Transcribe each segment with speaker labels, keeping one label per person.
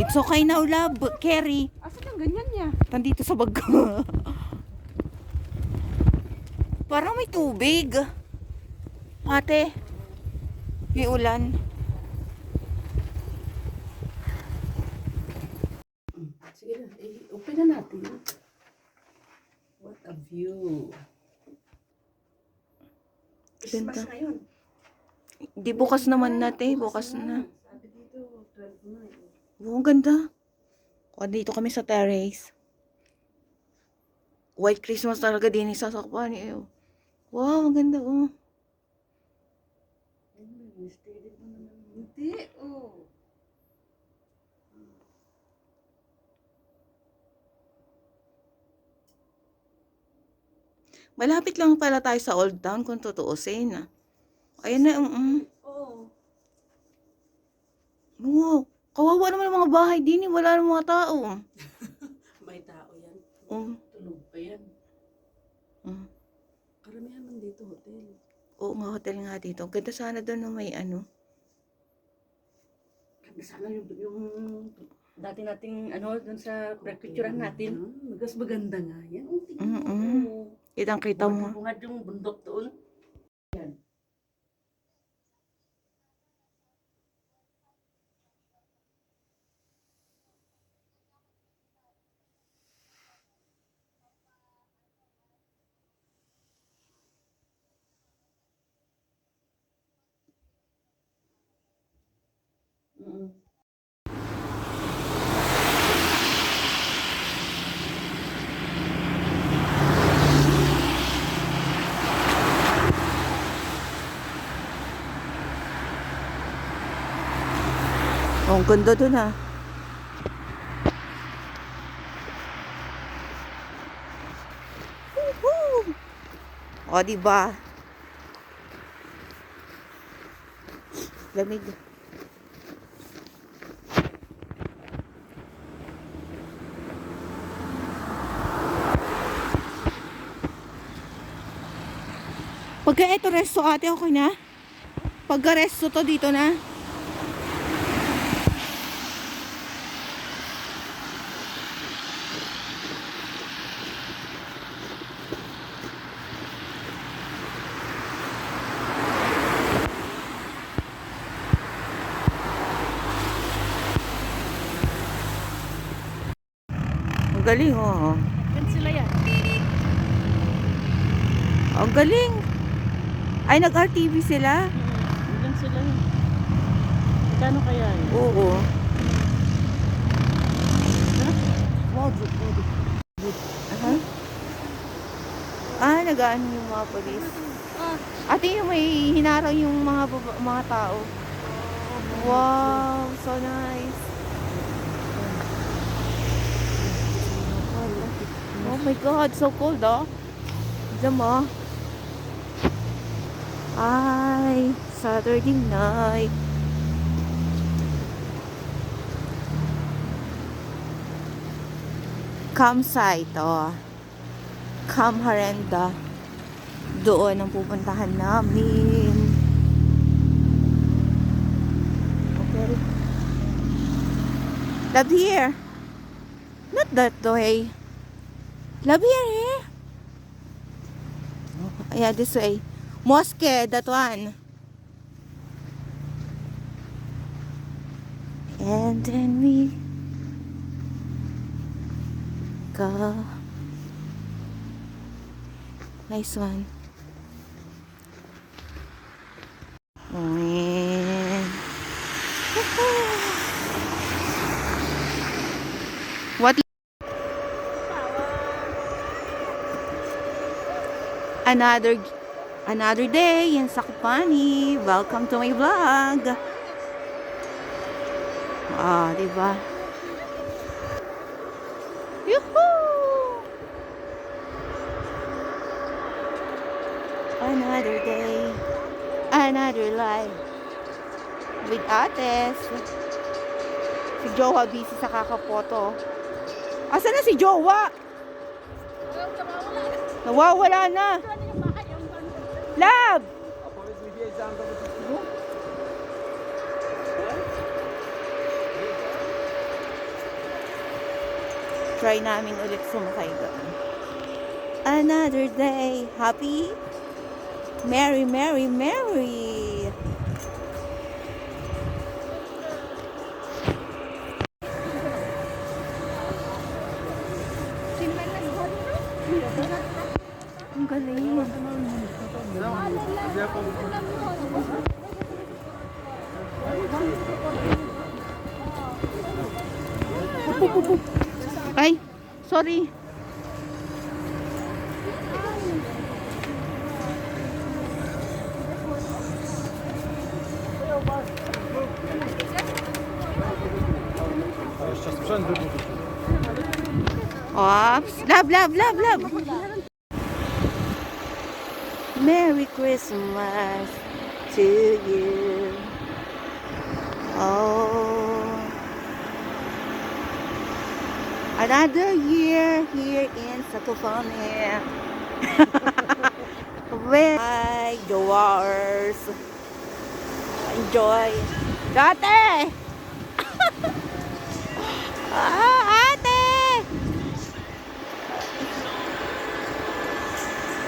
Speaker 1: It's okay now, love. Carry.
Speaker 2: Asan ang ganyan niya?
Speaker 1: Tandito sa bag ko. Parang may tubig. Ate, may ulan.
Speaker 2: Sige na, open na natin. What a view. Christmas
Speaker 1: Ganda.
Speaker 2: ngayon.
Speaker 1: Di bukas naman natin. Bukas na.
Speaker 2: Sabi dito, 12 na eh.
Speaker 1: Oh, ang ganda. O, dito kami sa terrace. White Christmas talaga din sa Sakpan. Wow, ang ganda. Oh.
Speaker 2: Steady mo naman. Hindi, oh.
Speaker 1: Malapit lang pala tayo sa Old Town kung tutuusin. Ayun na.
Speaker 2: Oo.
Speaker 1: Wow. Kawawa naman ang mga bahay din. Wala namang mga tao.
Speaker 2: May tao yan.
Speaker 1: Oh.
Speaker 2: Tulog pa yan. Karamihan man dito hotel.
Speaker 1: Oo nga, hotel nga dito. Ganda sana doon na may ano.
Speaker 2: Ganda sana yung dati nating ano doon sa picturean natin. Mas maganda nga yan. Oh, tingnan mo.
Speaker 1: Kitang-kita mo.
Speaker 2: Bungad yung bundok doon. Yan.
Speaker 1: Oh, ang ganda doon ha. Woohoo! O, diba? Lamig. Pagka ito resto ate, okay na? Pagka resto to dito na? Ang galing, oh.
Speaker 2: Yan sila yan.
Speaker 1: Ang galing. Ay, nag-RTV sila?
Speaker 2: Yan sila. Magkano kaya yun?
Speaker 1: Oo. Aha. Ah, nag-ano yung mga polis. Ate, yung may hinarang yung mga tao. Wow, so nice. Oh my God, so cold, oh. Diyan mo. Ay, Saturday night. Campsite, oh. Camp Harenda. Doon ang pupuntahan namin. Okay. Love here. Not that way. Love here, eh? Yeah, this way. Mosque, that one. And then we go. Nice one. What? Another day in Zakopane. Welcome to my vlog. Ah, diba? Yoo-hoo! Another day, another life with Ates. Si Jowa busy sa kakapoto. Asa na si Jowa? Nawawala na. Love! try namin ulit sumakay doon. Another day. Happy? Merry, merry, merry. Ang galing. Ay, sorry.
Speaker 3: Jeszcze sprzęt wybuchł.
Speaker 1: Ops. Love, love, love, love. Merry Christmas to you. Oh. Another year here in Sakopane. With the wars. Enjoy. Ate! Ate!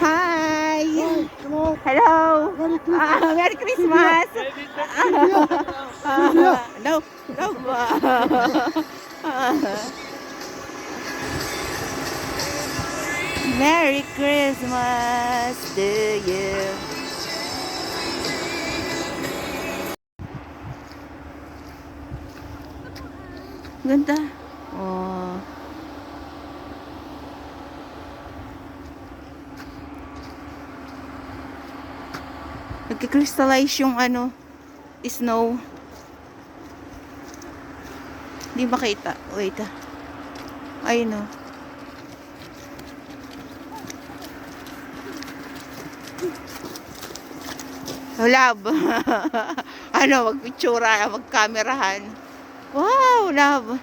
Speaker 1: Hi! Hello! Merry Christmas! No, no. Merry Christmas to you. Ganda. Oh. Nagki-crystallize yung ano, snow. Hindi makita. Wait. Ayun oh. Love. Ano, magpictura, magkamerahan. Wow, love.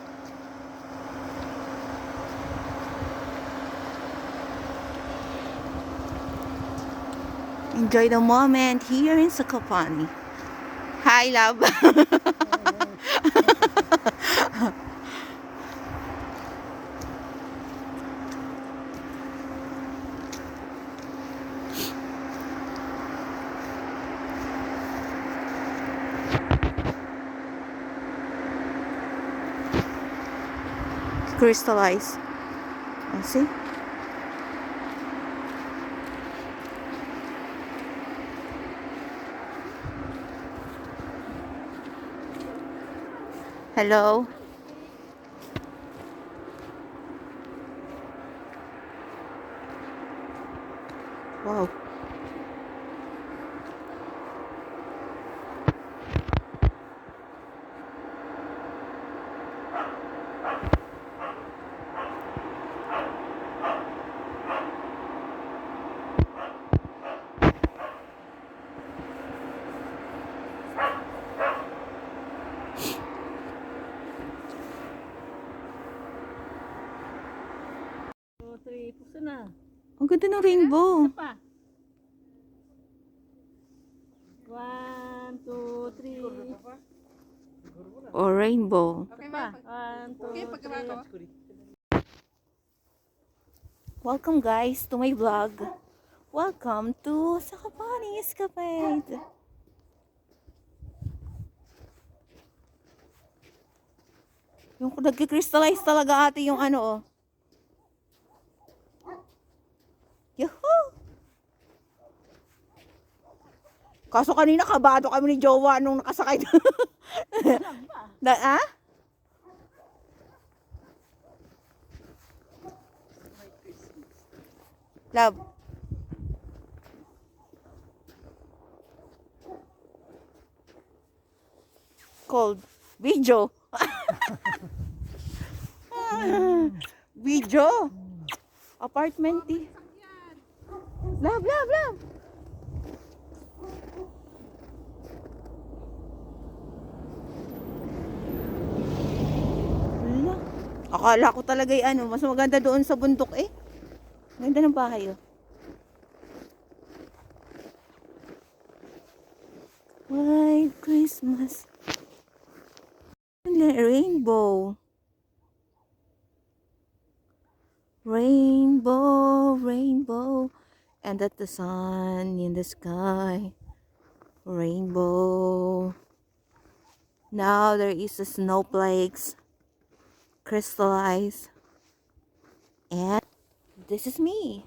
Speaker 1: Enjoy the moment here in Zakopane. Hi, love. Crystallize. Oh, see? Hello? Wow.
Speaker 2: Puso na.
Speaker 1: Ang ganda ng rainbow.
Speaker 2: Pa. 1, 2, 3.
Speaker 1: Or rainbow.
Speaker 2: Pa. 1, 2, 3.
Speaker 1: Welcome guys to my vlog. Welcome to Zakopane Escapade. Yung nagki-crystallize talaga ate yung ano oh. Yahoo! Kaso kanina kabado kami ni Jowa nung nakasakay. Ah? Love. Cold. Video. Video. Apartment eh. Love, love, love. Wala. Akala ko talaga ano, mas maganda doon sa bundok eh. Ganda ng bahay oh. White Christmas. Rainbow. Rainbow, rainbow, and that the sun in the sky. Rainbow. Now there is a snowflakes crystallized, and this is me.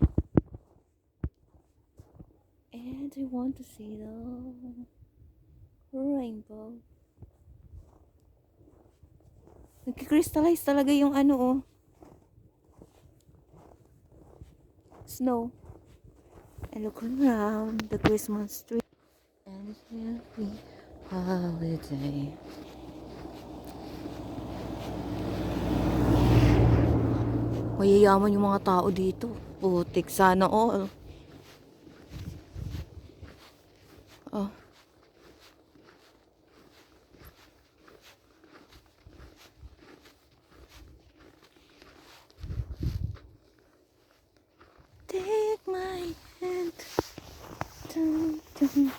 Speaker 1: And I want to see the rainbow. Nagki-crystallize talaga yung ano oh. Snow. And look around the Christmas tree. And it's happy holiday. Mayayaman yung mga tao dito. Putik sana all. Oh. Take my hand. Dun, dun.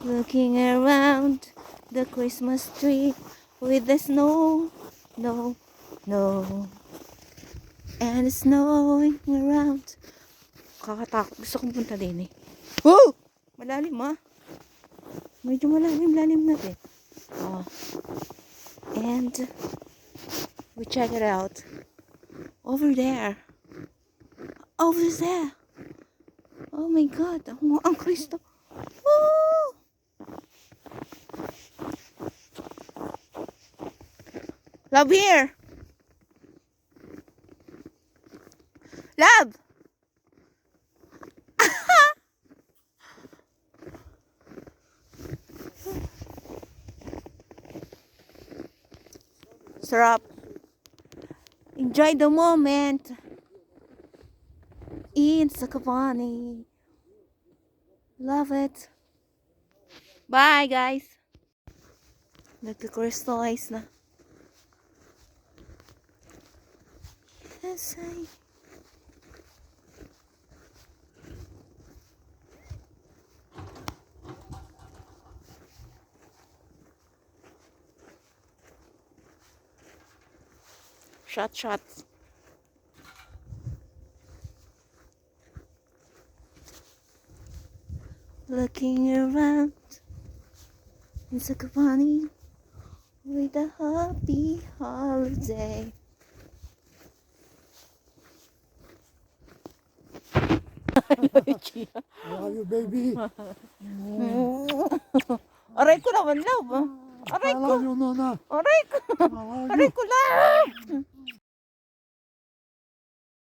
Speaker 1: Looking around the Christmas tree with the snow, no, no, and it's snowing around. Kakatakot. Gusto kong punta din eh. Oh! Malalim ah. Medyo malalim natin. Oh. And we check it out. Over there. Over there. Oh my God. Ang Kristo. Oh! Love here. Love. Sarap. Enjoy the moment. In Sakavani. Love it. Bye guys. Nagka-crystallize na. Yes, I... Shot. Looking around in Sakavani with a happy holiday.
Speaker 3: I love you, baby.
Speaker 1: Aray ko naman, love. Aray
Speaker 3: I
Speaker 1: ko.
Speaker 3: love you, Nona.
Speaker 1: Aray ko.
Speaker 3: I love
Speaker 1: Aray
Speaker 3: you.
Speaker 1: ko, love.